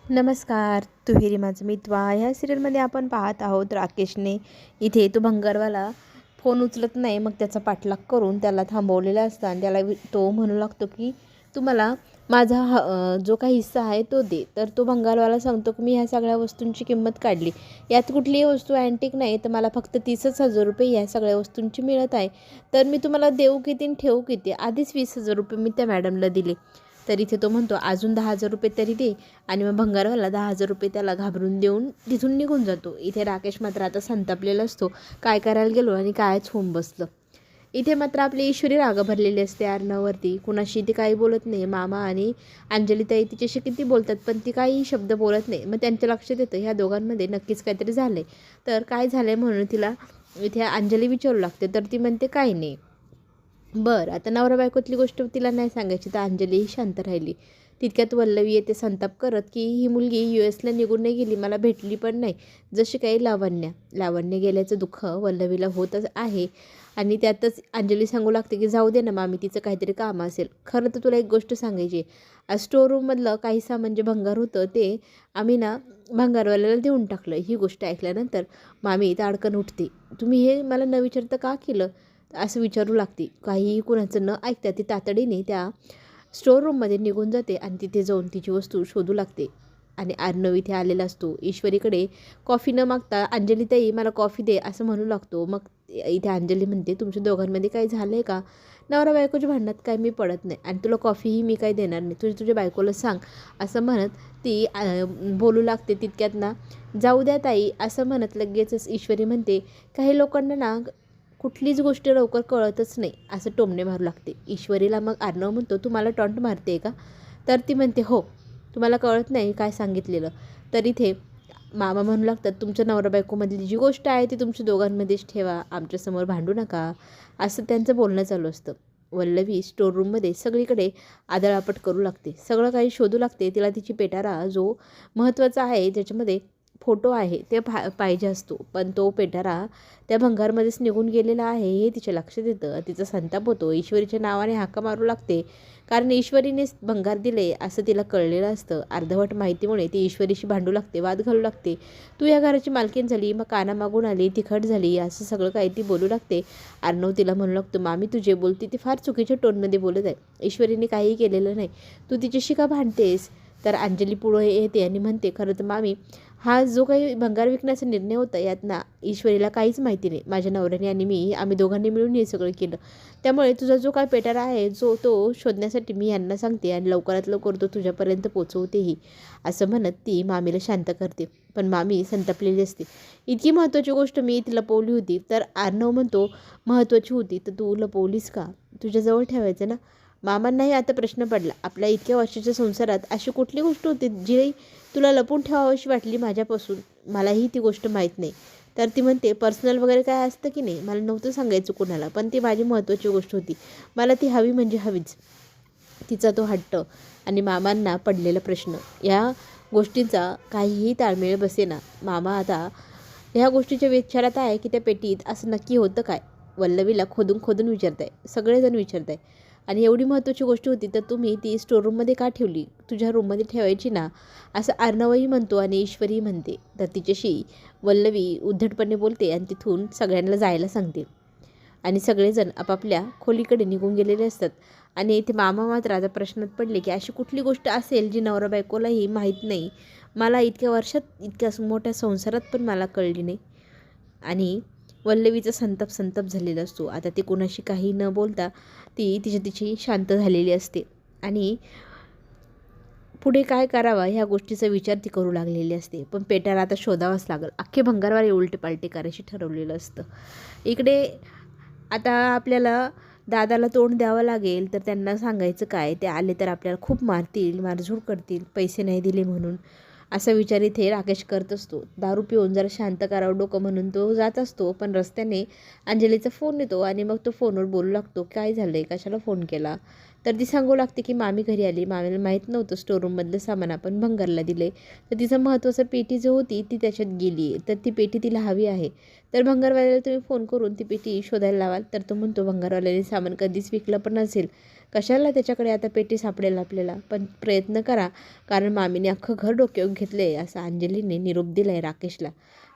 नमस्कार, दुहेरी माझं मितवा. ह्या सिरियलमध्ये आपण पाहत आहोत राकेशने इथे तो भंगारवाला फोन उचलत नाही, मग त्याचा पाठलाग करून त्याला थांबवलेला असतं आणि त्याला तो म्हणू लागतो की तुम्हाला माझा जो काही हिस्सा आहे तो दे. तर तो भंगारवाला सांगतो की मी ह्या सगळ्या वस्तूंची किंमत काढली, यात कुठलीही वस्तू अँटिक नाही, तर मला फक्त 30,000 रुपये ह्या सगळ्या वस्तूंची मिळत आहे. तर मी तुम्हाला देऊ किती आणि ठेवू किती? आधीच 20,000 रुपये मी त्या मॅडमला दिले. तर इथे तो म्हणतो अजून 10,000 रुपये तरी दे, आणि मग भंगारवाला 10,000 रुपये त्याला घाबरून देऊन तिथून निघून जातो. इथे राकेश मात्र आता संतापलेला असतो, काय करायला गेलो आणि कायच होऊन बसलं. इथे मात्र आपली ईश्वरी राग भरलेली असते अर्णववरती. कुणाशी ती काही बोलत नाही. मामा आणि अंजलीताई तिच्याशी किती बोलतात, पण ती काही शब्द बोलत नाही. मग त्यांच्या लक्षात येतं ह्या दोघांमध्ये नक्कीच काहीतरी झालं आहे. तर काय झालं आहे म्हणून तिला इथे अंजली विचारू लागते, तर ती म्हणते काही नाही. बरं, आता नवरा बायकोतली गोष्ट तिला नाही सांगायची, तर अंजलीही शांत राहिली. तितक्यात वल्लवी येते संताप करत की ही मुलगी US ला निघून नाही गेली, मला भेटली पण नाही, जशी काही लावण्य गेल्याचं दुःख वल्लवीला होतच आहे. आणि त्यातच अंजली सांगू लागते की जाऊ दे ना मामी, तिचं काहीतरी काम असेल. खरं तर तुला एक गोष्ट सांगायची, स्टोर रूममधलं काही सामान जे भंगार होतं ते आम्ही ना भंगारवाल्याला देऊन टाकलं. ही गोष्ट ऐकल्यानंतर मामी ताडकन उठते. तुम्ही हे मला न विचारता का केलं असं विचारू लागते. काहीही कुणाचं न ऐकता ती तातडीने त्या स्टोर रूममध्ये निघून जाते आणि तिथे जाऊन तिची वस्तू शोधू लागते. आणि अर्णव इथे आलेला असतो. ईश्वरीकडे कॉफी न मागता अंजलीताई मला कॉफी दे असं म्हणू लागतो. मग इथे अंजली म्हणते तुमच्या दोघांमध्ये काही झालं आहे का? नवरा बायकोच्या भांडणात काय मी पडत नाही, आणि तुला कॉफीही मी काही देणार नाही, तुझ्या बायकोला सांग असं म्हणत ती बोलू लागते. तितक्यात ना जाऊ द्या ताई असं म्हणत लगेचच ईश्वरी म्हणते काही लोकांना ना कुठलीच गोष्ट लवकर कळतच नाही असं टोमणे मारू लागते. ईश्वरीला मग अर्णव म्हणतो तू मला टॉन्ट मारते का? तर ती म्हणते हो, तुम्हाला कळत नाही काय सांगितलेलं. तर इथे मामा म्हणू लागतात तुमच्या नवरा बायकोमधली जी गोष्ट आहे ती तुमच्या दोघांमध्येच ठेवा, आमच्यासमोर भांडू नका, असं त्यांचं बोलणं चालू असतं. वल्लवी स्टोर रूममध्ये सगळीकडे आदळापट करू लागते, सगळं काही शोधू लागते. तिला तिची पेटारा जो महत्त्वाचा आहे ज्याच्यामध्ये फोटो आहे ते पाहिजे असतो, पण तो पेटारा त्या भंगारमध्येच निघून गेलेला आहे हे तिच्या लक्षात येतं. तिचा संताप होतो. ईश्वरीच्या नावाने हाका मारू लागते, कारण ईश्वरीनेच भंगार दिले असं तिला कळलेलं असतं. अर्धवट माहितीमुळे ती ईश्वरीशी भांडू लागते, वाद घालू लागते. तू या घराची मालकीण झाली, मग काना मागून आली, तिखट झाली, असं सगळं काही ती बोलू लागते. अर्णव तिला म्हणू लागतो मामी तू जे बोलते ती फार चुकीच्या टोनमध्ये बोलत आहे, ईश्वरीने काहीही केलेलं नाही, तू तिच्याशी का भांडतेस? तर अंजली पुढे येते आणि म्हणते खरं तर मामी, हा जो काही भंगार विकण्याचा निर्णय होता यात ना ईश्वरीला काहीच माहिती नाही. माझ्या नवऱ्याने आणि आम्ही दोघांनी मिळून हे सगळं केलं. त्यामुळे तुझा जो काय पेटारा आहे तो शोधण्यासाठी मी यांना सांगते आणि लवकरात लवकर तो तुझ्यापर्यंत पोचवतेही, असं म्हणत ती मामीला शांत करते. पण मामी संतापलेली असते. इतकी महत्त्वाची गोष्ट मी ती लपवली होती. तर अर्णव म्हणतो महत्त्वाची होती तर तू लपवलीस का? तुझ्याजवळ ठेवायचं ना. मामांनाही आता प्रश्न पडला, आपल्या इतक्या वर्षाच्या संसारात अशी कुठली गोष्ट होती जी तुला लपून ठेवावीशी वाटली माझ्यापासून? मलाही ती गोष्ट माहीत नाही. तर ती म्हणते पर्सनल वगैरे काय असतं की नाही, मला नव्हतं सांगायचं कोणाला, पण ती माझी महत्त्वाची गोष्ट होती, मला ती हवी म्हणजे हवीच. तिचा तो हट्ट आणि मामांना पडलेला प्रश्न, या गोष्टींचा काहीही ताळमेळ बसेना. मामा आता ह्या गोष्टीच्या विचारात आहे की त्या पेटीत असं नक्की होतं काय? वल्लवीला खोदून खोदून विचारत आहे, सगळेजण विचारत आहे. आणि एवढी महत्त्वाची गोष्ट होती तर तुम्ही ती स्टोर रूममध्ये का ठेवली? तुझ्या रूममध्ये ठेवायची ना, असं अर्णवही म्हणतो आणि ईश्वरी म्हणते. तर तिच्याशी वल्लवी उद्धटपणे बोलते आणि तिथून सगळ्यांना जायला सांगते. आणि सगळेजण आपापल्या खोलीकडे निघून गेलेले असतात. आणि इथे मामा मात्र आता प्रश्नात पडले की अशी कुठली गोष्ट असेल जी नवरा बायकोलाही माहीत नाही, मला इतक्या वर्षात इतक्या मोठ्या संसारात पण मला कळली नाही. आणि वल्लवीचा संताप झालेला असतो. आता ती कोणाशी काही न बोलता ती तिची शांत झालेली असते आणि पुढे काय करावा ह्या गोष्टीचा विचार ती करू लागलेली असते. पण पेटाला आता शोधावाच लागेल. अख्खे भंगारवाले उलटे पालटे करायची ठरवलेलं असतं. इकडे आता आपल्याला दादाला तोंड द्यावं लागेल. तर त्यांना सांगायचं काय, ते आले तर आपल्याला खूप मारतील, मारझूड करतील, पैसे नाही दिले म्हणून, असा विचार इथे राकेश करत असतो. दारू पिऊन जरा शांत करावं डोकं म्हणून तो जात असतो. पण रस्त्याने अंजलीचा फोन येतो आणि मग तो फोनवर बोलू लागतो, काय झालं आहे, कशाला फोन केला? तर ती सांगू लागते की मामी घरी आली, मामीला माहीत नव्हतं स्टोरूममधलं सामान आपण भंगारला दिलं आहे, तर तिचं महत्त्वाचं पेटी जो होती ती त्याच्यात गेली आहे, तर ती पेटी तिला हवी आहे. तर भंगारवाल्याला तुम्ही फोन करून ती पेटी शोधायला लावाल. तर तो म्हणतो भंगारवाल्याने सामान कधीच विकलं पण नसेल, कशाला त्याच्याकडे आता पेटी सापडेल आपल्याला, पण प्रयत्न करा, कारण मामीने अख्खं घर डोक्यावर घेतलं आहे, असं अंजलीने निरोप दिला आहे राकेशला.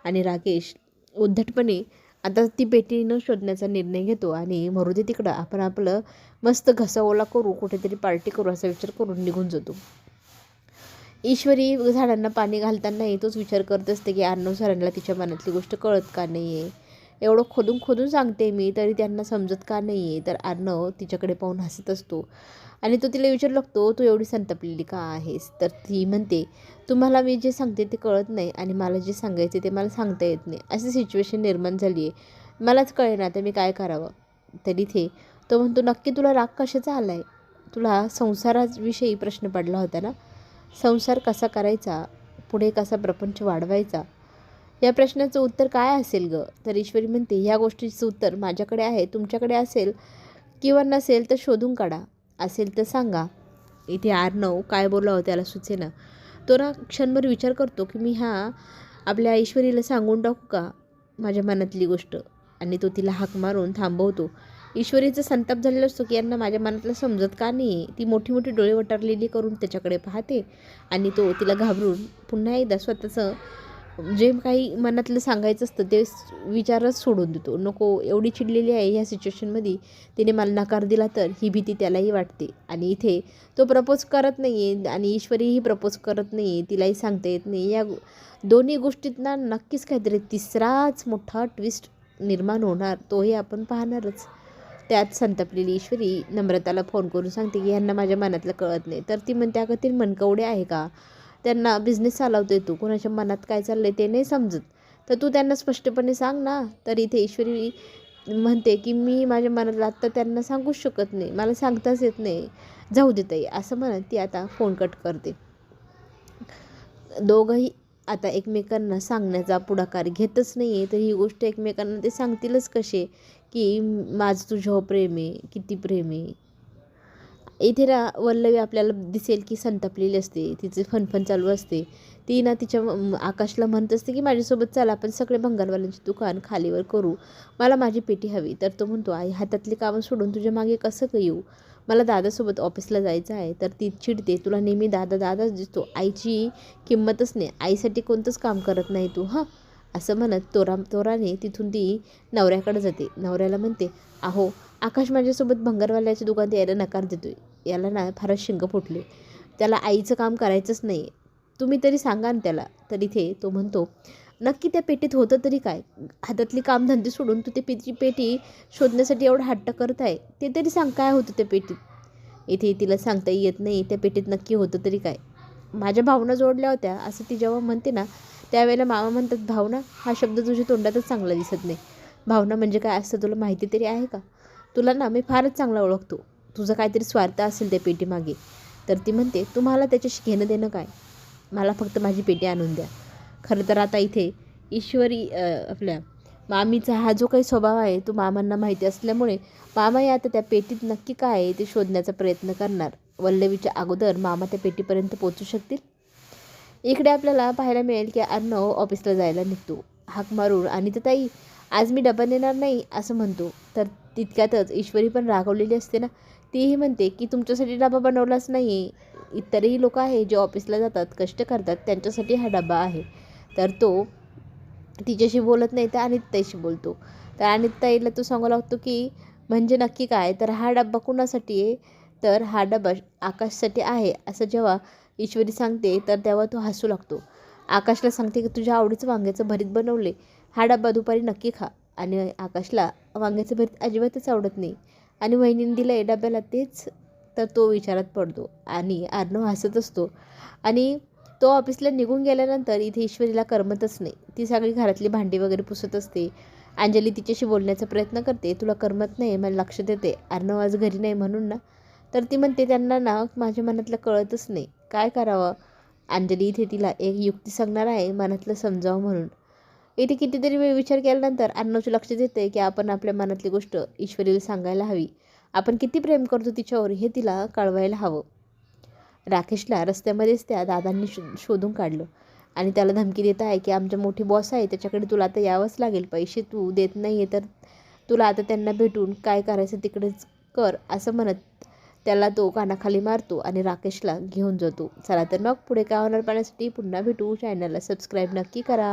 आणि राकेश उद्धटपणे आता ती पेटी न शोधण्याचा निर्णय घेतो आणि मरू दे तिकडं, आपण आपलं मस्त घसा ओला करू, कुठेतरी पार्टी करू असा विचार करून निघून जातो. ईश्वरी झाडांना पाणी घालतानाही तोच विचार करत असते की अर्णव सरांना तिच्या मनातली गोष्ट कळत का नाही आहे, एवढं खोदून खोदून सांगते मी तरी त्यांना समजत का नाही आहे. तर अर्णव तिच्याकडे पाहून हसत असतो आणि तो तिला विचारू लागतो, तू एवढी संतापलेली का आहेस? तर ती म्हणते, तुम्हाला मी जे सांगते ते कळत नाही आणि मला जे सांगायचे ते मला सांगता येत नाही, अशी सिच्युएशन निर्माण झाली आहे, मलाच कळेना आता मी काय करावं. तर इथे तो म्हणतो, नक्की तुला राग कशाचा आला आहे? तुला संसाराविषयी प्रश्न पडला होता ना, संसार कसा करायचा, पुढे कसा प्रपंच वाढवायचा, या प्रश्नाचं उत्तर काय असेल गं? तर ईश्वरी म्हणते, ह्या गोष्टीचं उत्तर माझ्याकडे आहे, तुमच्याकडे असेल किंवा नसेल तर शोधून काढा, असेल तर सांगा. इथे अर्णव काय बोलावं त्याला सुचेना. तो ना क्षणभर विचार करतो की मी आपल्या ईश्वरीला सांगून टाकू का माझ्या मनातली गोष्ट, आणि तो तिला हाक मारून थांबवतो. ईश्वरीचा संताप झालेला असतो की यांना माझ्या मनातलं समजत का नाही. ती मोठी मोठी डोळे वटारलेली करून त्याच्याकडे पाहते आणि तो तिला घाबरून पुन्हा एकदा स्वतःचं जे काही मनातलं सांगायचं असतं ते विचारच सोडून देतो. नको, एवढी चिडलेली आहे ह्या सिच्युएशनमध्ये, तिने मला नकार दिला तर, ही भीती त्यालाही वाटते. आणि इथे तो प्रपोज करत नाही आहे आणि ईश्वरीही प्रपोज करत नाही आहे, तिलाही सांगता येत नाही. या दोन्ही गोष्टीत ना नक्कीच काहीतरी तिसराच मोठा ट्विस्ट निर्माण होणार, तोही आपण पाहणारच. त्यात संतापलेली ईश्वरी नम्रताला फोन करून सांगते की ह्यांना माझ्या मनातलं कळत नाही. तर ती म्हणते, अगं ते मनकवडे आहे का, त्यांना बिझनेस चालवता येतो, कोणाच्या मनात काय चाललं आहे ते नाही समजत, तर तू त्यांना स्पष्टपणे सांग ना. तर इथे ईश्वरी म्हणते की मी माझ्या मनातलं आत्ता त्यांना सांगूच शकत नाही, मला सांगताच येत नाही, जाऊ देत आहे, असं म्हणत ती आता फोन कट करते. दोघंही आता एकमेकांना सांगण्याचा पुढाकार घेतच नाही आहे, तर ही गोष्ट एकमेकांना ते सांगतीलच कसे की माझं तुझ्यावर प्रेम आहे, किती प्रेम आहे. इथे ना वल्लवी आपल्याला दिसेल की संतापलेली असते, तिचे फनफन चालू असते. ती ना तिच्या आकाशला म्हणत असते की माझ्यासोबत चला, आपण सगळे भंगारवाल्यांची दुकान खालीवर करू, मला माझी पेटी हवी. तर तो म्हणतो, आई हातातली कामं सोडून तुझ्या मागे कसं का येऊ, मला दादासोबत ऑफिसला जायचं आहे. तर ती चिडते, तुला नेहमी दादा दादाच दिसतो, आईची किंमतच नाही, आईसाठी कोणतंच काम करत नाही तू, हां, असं म्हणत तोराने तिथून ती नवऱ्याकडे जाते. नवऱ्याला म्हणते, अहो आकाश माझ्यासोबत भंगारवाल्याच्या दुकानात यायला नकार देतोय, याला ना फारच शिंग फुटले, त्याला आईचं काम करायचंच नाही, तुम्ही तरी सांगा ना त्याला. तर इथे तो म्हणतो, नक्की त्या पेटीत होतं तरी काय, हातातली कामधंदे सोडून तू ते पेटी शोधण्यासाठी एवढा हट्ट करत आहे, ते तरी सांग काय होतं त्या पेटीत. इथे तिला सांगताही येत नाही त्या पेटीत नक्की होतं तरी काय. माझ्या भावना जोडल्या होत्या असं ती जेव्हा म्हणते ना, त्यावेळेला मामा म्हणतात, भावना हा शब्द तुझ्या तोंडातच चांगला दिसत नाही, भावना म्हणजे काय असतं तुला माहिती तरी आहे का, तुला ना मी फारच चांगला ओळखतो, तुझं काहीतरी स्वार्थ असेल त्या पेटीमागे. तर ती म्हणते, तुम्हाला त्याच्याशी घेणं देणं काय, मला फक्त माझी पेटी आणून द्या. खरं तर आता इथे ईश्वरी आपल्या मामीचा हा जो काही स्वभाव आहे तो मामांना माहिती असल्यामुळे मामाही आता त्या पेटीत नक्की काय आहे ते शोधण्याचा प्रयत्न करणार. वल्लवीच्या अगोदर मामा त्या पेटीपर्यंत पोहोचू शकतील. इकडे आपल्याला पाहायला मिळेल की अर्णव ऑफिसला जायला निघतो हाक मारून, आणि तर ताई आज मी डबा नेणार नाही असं म्हणतो. तर तितक्यातच ईश्वरी पण रागवलेली असते ना, तीही म्हणते की तुमच्यासाठी डबा बनवलाच नाही आहे, इतरही लोक आहे जे ऑफिसला जातात, कष्ट करतात, त्यांच्यासाठी हा डबा आहे. तर तो तिच्याशी बोलत नाही तर अनिताईशी बोलतो. तर अनिताईला तो सांगू लागतो की म्हणजे नक्की काय, तर हा डब्बा कुणासाठी आहे, तर हा डबा आकाशसाठी आहे असं जेव्हा ईश्वरी सांगते तर तेव्हा तो हसू लागतो. आकाशला सांगते की तुझ्या आवडीचं वांग्याचं भरीत बनवले, हा डब्बा दुपारी नक्की खा. आणि आकाशला वांग्याचं भरीत अजिबातच आवडत नाही आणि वहिनीने दिलं आहे डब्याला तेच. तर तो विचारात पडतो आणि अर्णव हसत असतो. आणि तो ऑफिसला निघून गेल्यानंतर इथे ईश्वरीला करमतच नाही, ती सगळी घरातली भांडी वगैरे पुसत असते. अंजली तिच्याशी बोलण्याचा प्रयत्न करते, तुला करमत नाही, मला लक्ष देते, अर्णव आज घरी नाही म्हणून ना. तर ती म्हणते, त्यांना ना माझ्या मनातलं कळतच नाही, काय करावं. अंजली इथे तिला एक युक्ती सांगणार आहे मनातलं समजावं म्हणून. इथे कितीतरी वेळ विचार केल्यानंतर अर्णवचे लक्ष येते की आपण आपल्या मनातली गोष्ट ईश्वरीला सांगायला हवी, आपण किती प्रेम करतो तिच्यावर हे तिला कळवायला हवं. राकेशला रस्त्यामध्येच त्या दादांनी शोधून काढलं आणि त्याला धमकी देत आहे की आमच्या मोठी बॉस आहे, त्याच्याकडे तुला आता यावंच लागेल, पैसे तू देत नाही आहे तर तुला आता त्यांना भेटून काय करायचं तिकडेच कर, असं म्हणत त्याला तो कानाखाली मारतो आणि राकेशला घेऊन जातो. चला तर मग पुढे काय होणार पाहण्यासाठी पुन्हा भेटू. चॅनलला सबस्क्राईब नक्की करा.